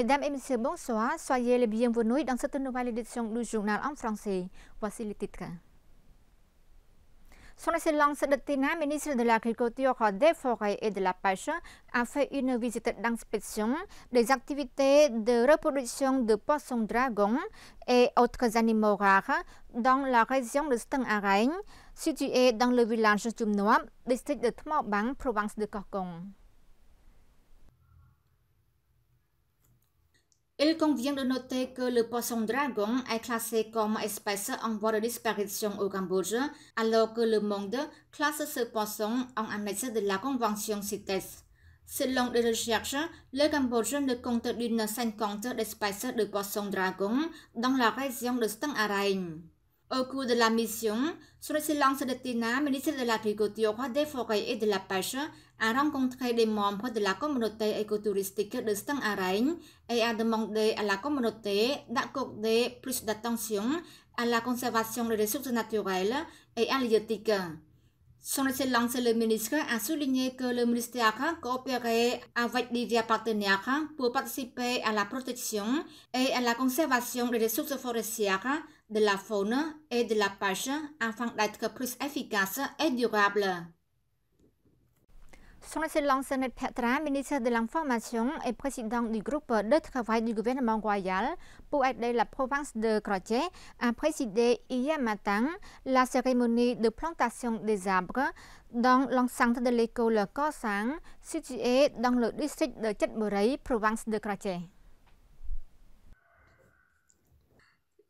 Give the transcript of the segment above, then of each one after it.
Mesdames et messieurs, bonsoir. Soyez les bienvenus dans cette nouvelle édition du journal en français. Voici les titres. Son Excellence de Tina, ministre de l'Agriculture, des Forêts et de la Pêche, a fait une visite d'inspection des activités de reproduction de poissons dragons et autres animaux rares dans la région de Stang Araigne, située dans le village Jumnoa, district de Thmobang, province de Korkong. Il convient de noter que le poisson dragon est classé comme espèce en voie de disparition au Cambodge, alors que le monde classe ce poisson en annexe de la convention CITES. Selon des recherches, le Cambodge ne compte d'une 50 d'espèces de poissons dragons dans la région de Stang Araigne. Au cours de la mission, Son Excellence de Tina, ministre de l'Agriculture, des Forêts et de la Pêche, a rencontré des membres de la communauté écotouristique de Stang Araigne et a demandé à la communauté d'accorder plus d'attention à la conservation des ressources naturelles et halieutiques. Son Excellence le ministre a souligné que le ministère coopérait avec divers partenaires pour participer à la protection et à la conservation des ressources forestières, de la faune et de la pêche afin d'être plus efficace et durable. Son Excellence Net Petra, ministre de l'Information et président du groupe de travail du gouvernement royal pour aider la province de Kraché, a présidé hier matin la cérémonie de plantation des arbres dans l'enceinte de l'école Kosang, située dans le district de Chetburay, province de Kraché.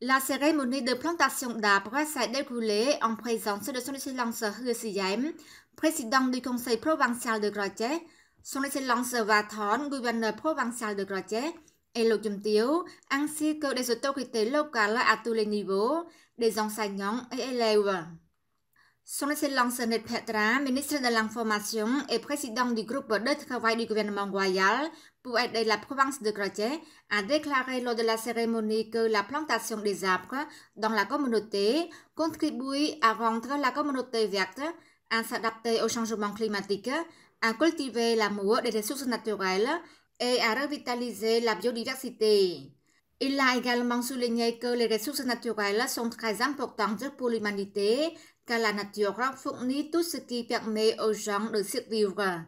La cérémonie de plantation d'arbres s'est déroulée en présence de Son Excellence Hua Siyem, président du conseil provincial de Kraché, Son Excellence Vathon, gouverneur provincial de Kraché, et Lô Chum Tieu, ainsi que des autorités locales à tous les niveaux, des enseignants et élèves. Son Excellence Net Petra, ministre de l'Information et président du groupe de travail du gouvernement royal pour aider la province de Kraché, a déclaré lors de la cérémonie que la plantation des arbres dans la communauté contribue à rendre la communauté verte, à s'adapter au changement climatique, à cultiver l'amour des ressources naturelles et à revitaliser la biodiversité. Il a également souligné que les ressources naturelles sont très importantes pour l'humanité, car la nature fournit tout ce qui permet aux gens de survivre.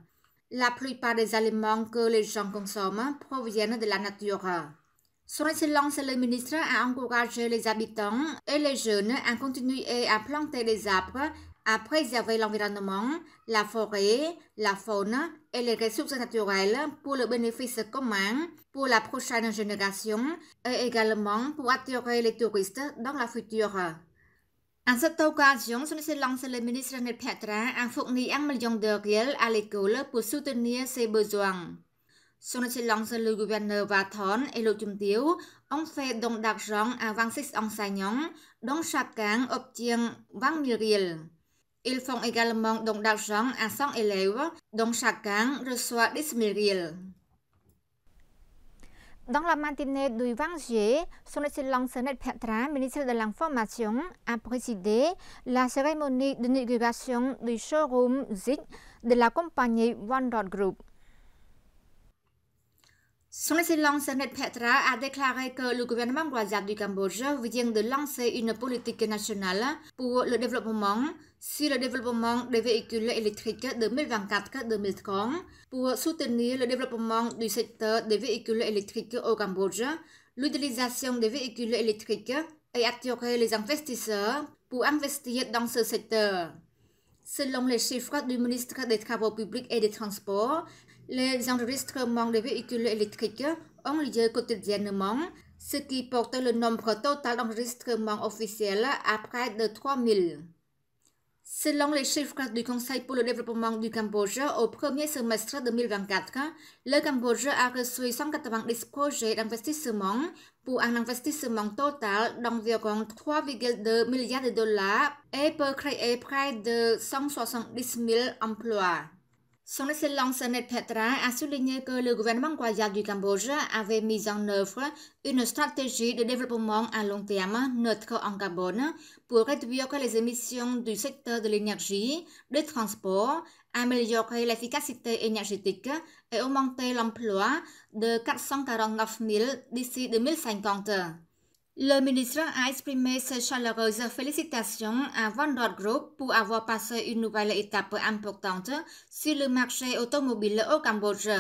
La plupart des aliments que les gens consomment proviennent de la nature. Son Excellence le ministre a encouragé les habitants et les jeunes à continuer à planter des arbres, à préserver l'environnement, la forêt, la faune et les ressources naturelles pour le bénéfice commun, pour la prochaine génération et également pour attirer les touristes dans la future. À cette occasion, Son Excellence le ministre Net Petra a fourni 1 million de riels à l'école pour soutenir ses besoins. Son Excellence le gouverneur Vathon et Lô Chum Tieu ont fait don d'argent à 26 enseignants, dont chacun obtient 20 000 riels. Ils font également don d'argent à 100 élèves, dont chacun reçoit 10 000 riels. Dans la matinée du 20 juillet, Son Excellence Net Petra, ministre de l'Information, a présidé la cérémonie d'inauguration du showroom ZIC de la compagnie One Dot Group. Son Excellence Net Petra a déclaré que le gouvernement royal du Cambodge vient de lancer une politique nationale pour le développement sur le développement des véhicules électriques 2024-2030 pour soutenir le développement du secteur des véhicules électriques au Cambodge, l'utilisation des véhicules électriques et attirer les investisseurs pour investir dans ce secteur. Selon les chiffres du ministre des Travaux publics et des Transports, les enregistrements des véhicules électriques ont lieu quotidiennement, ce qui porte le nombre total d'enregistrements officiels à près de 3 000. Selon les chiffres du Conseil pour le développement du Cambodge, au premier semestre 2024, le Cambodge a reçu 190 projets d'investissement pour un investissement total d'environ 3,2 milliards de dollars et peut créer près de 170 000 emplois. Son Excellence Ned Petra a souligné que le gouvernement royal du Cambodge avait mis en œuvre une stratégie de développement à long terme neutre en carbone pour réduire les émissions du secteur de l'énergie, des transports, améliorer l'efficacité énergétique et augmenter l'emploi de 449 000 d'ici 2050. Le ministre a exprimé ses chaleureuses félicitations à Vanguard Group pour avoir passé une nouvelle étape importante sur le marché automobile au Cambodge.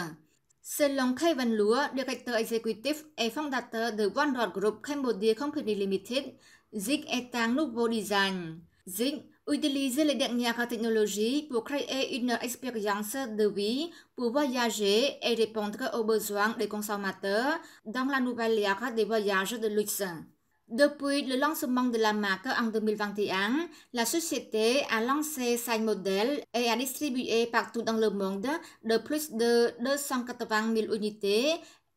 Selon Kevin Luo, directeur exécutif et fondateur de Vanguard Group Cambodia Company Limited, ZIC est un nouveau design. ZIC utilise les dernières technologies pour créer une expérience de vie pour voyager et répondre aux besoins des consommateurs dans la nouvelle ère des voyages de luxe. Depuis le lancement de la marque en 2021, la société a lancé 5 modèles et a distribué partout dans le monde de plus de 280 000 unités,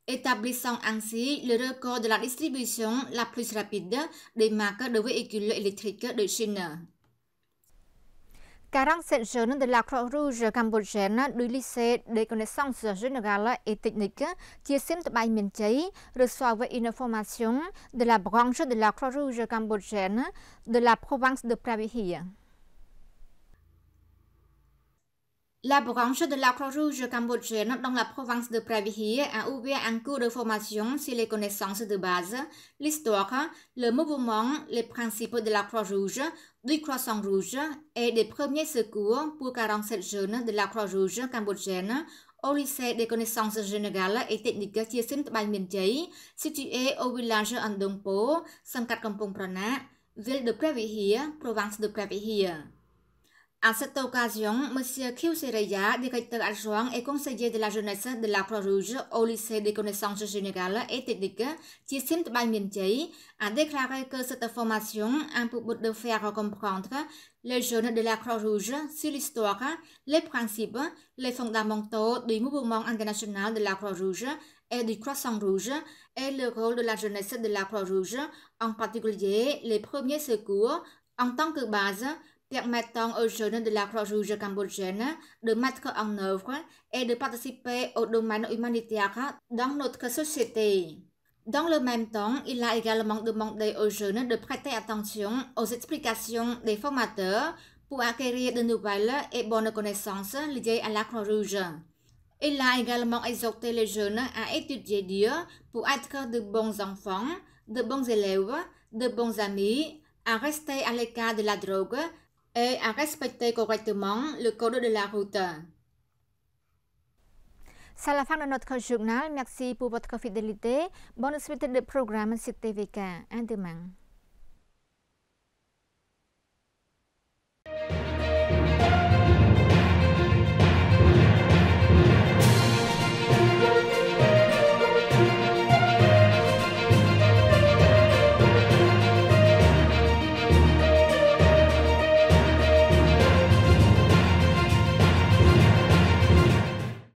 établissant ainsi le record de la distribution la plus rapide des marques de véhicules électriques de Chine. 47 jeunes de la Croix-Rouge cambodgienne du lycée des connaissances générales et techniques Chiesim Tbai Mien Chai reçoivent une formation de la branche de la Croix-Rouge cambodgienne de la province de Pravihia. La branche de la Croix-Rouge cambodgienne dans la province de Pravihia a ouvert un cours de formation sur les connaissances de base, l'histoire, le mouvement, les principes de la Croix-Rouge, du Croissant Rouge et des premiers secours pour 47 jeunes de la Croix-Rouge cambodgienne au lycée des connaissances générales et techniques Chiesim Tbai Mien Chai, situé au village Andongpo, Samkat Kampong Prana, ville de Pravihia, province de Pravihia. À cette occasion, M. Khieu Sereya, directeur adjoint et conseiller de la jeunesse de la Croix-Rouge au lycée des connaissances générales et techniques Chiesim Tbai Mien Chai, a déclaré que cette formation a pour but de faire comprendre les jeunes de la Croix-Rouge sur l'histoire, les principes, les fondamentaux du mouvement international de la Croix-Rouge et du Croissant Rouge et le rôle de la jeunesse de la Croix-Rouge, en particulier les premiers secours, en tant que base permettant aux jeunes de la Croix-Rouge cambodgienne de mettre en œuvre et de participer au domaine humanitaire dans notre société. Dans le même temps, il a également demandé aux jeunes de prêter attention aux explications des formateurs pour acquérir de nouvelles et bonnes connaissances liées à la Croix-Rouge. Il a également exhorté les jeunes à étudier Dieu pour être de bons enfants, de bons élèves, de bons amis, à rester à l'écart de la drogue et à respecter correctement le code de la route. C'est la fin de notre journal. Merci pour votre fidélité. Bonne suite de programme sur TVK. À demain.